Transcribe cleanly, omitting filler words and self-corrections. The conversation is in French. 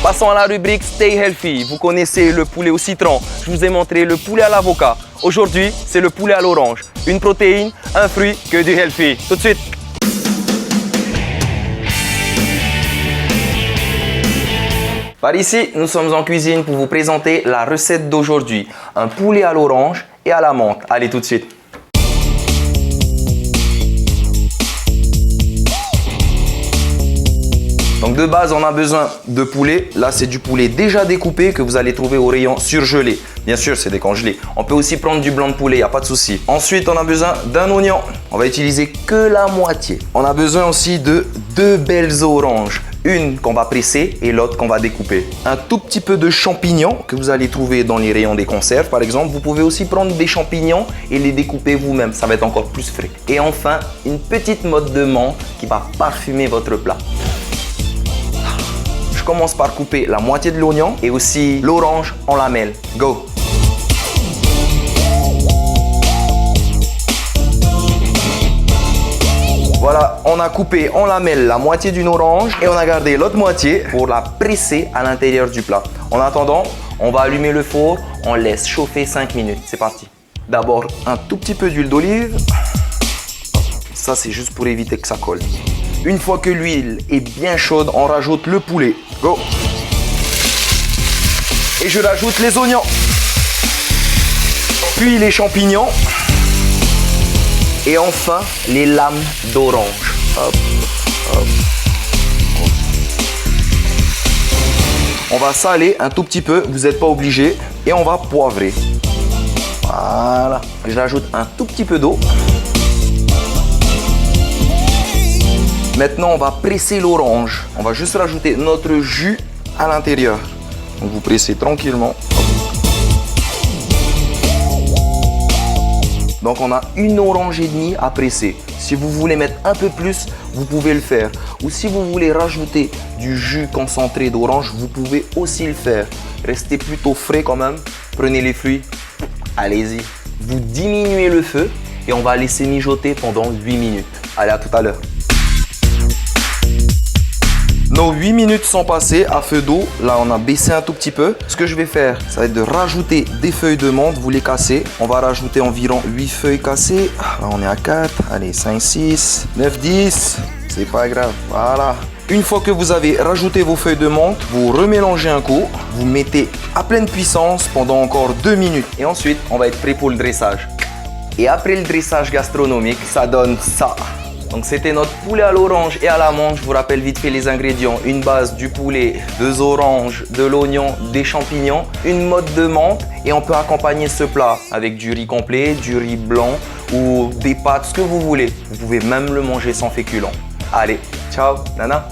Passons à la rubrique Stay Healthy. Vous connaissez le poulet au citron. Je vous ai montré le poulet à l'avocat. Aujourd'hui, c'est le poulet à l'orange. Une protéine, un fruit, que du healthy. Tout de suite. Par ici, nous sommes en cuisine pour vous présenter la recette d'aujourd'hui. Un poulet à l'orange et à la menthe. Allez, tout de suite. Donc de base, on a besoin de poulet. Là, c'est du poulet déjà découpé que vous allez trouver au rayon surgelé. Bien sûr, c'est décongelé. On peut aussi prendre du blanc de poulet, il n'y a pas de souci. Ensuite, on a besoin d'un oignon. On va utiliser que la moitié. On a besoin aussi de 2 belles oranges. Une qu'on va presser et l'autre qu'on va découper. Un tout petit peu de champignons que vous allez trouver dans les rayons des conserves par exemple. Vous pouvez aussi prendre des champignons et les découper vous-même. Ça va être encore plus frais. Et enfin, une petite motte de menthe qui va parfumer votre plat. Je commence par couper la moitié de l'oignon et aussi l'orange en lamelles. Go! Voilà, on a coupé en lamelles la moitié d'une orange et on a gardé l'autre moitié pour la presser à l'intérieur du plat. En attendant, on va allumer le four, on laisse chauffer 5 minutes. C'est parti. D'abord, un tout petit peu d'huile d'olive. Ça, c'est juste pour éviter que ça colle. Une fois que l'huile est bien chaude, on rajoute le poulet. Go! Et je rajoute les oignons. Puis les champignons. Et enfin, les lames d'orange. Hop, hop. On va saler un tout petit peu, vous n'êtes pas obligé. Et on va poivrer. Voilà. Je rajoute un tout petit peu d'eau. Maintenant, on va presser l'orange. On va juste rajouter notre jus à l'intérieur. Donc, vous pressez tranquillement. Donc, on a une orange et demie à presser. Si vous voulez mettre un peu plus, vous pouvez le faire. Ou si vous voulez rajouter du jus concentré d'orange, vous pouvez aussi le faire. Restez plutôt frais quand même. Prenez les fruits. Allez-y. Vous diminuez le feu et on va laisser mijoter pendant 8 minutes. Allez, à tout à l'heure. Nos 8 minutes sont passées à feu d'eau. Là, on a baissé un tout petit peu. Ce que je vais faire, ça va être de rajouter des feuilles de menthe. Vous les cassez. On va rajouter environ 8 feuilles cassées. Là, on est à 4. Allez, 5, 6, 9, 10. C'est pas grave. Voilà. Une fois que vous avez rajouté vos feuilles de menthe, vous remélangez un coup. Vous mettez à pleine puissance pendant encore 2 minutes. Et ensuite, on va être prêt pour le dressage. Et après le dressage gastronomique, ça donne ça. Donc c'était notre poulet à l'orange et à la menthe. Je vous rappelle vite fait les ingrédients. Une base du poulet, 2 oranges, de l'oignon, des champignons, une motte de menthe. Et on peut accompagner ce plat avec du riz complet, du riz blanc ou des pâtes, ce que vous voulez. Vous pouvez même le manger sans féculents. Allez, ciao, nana.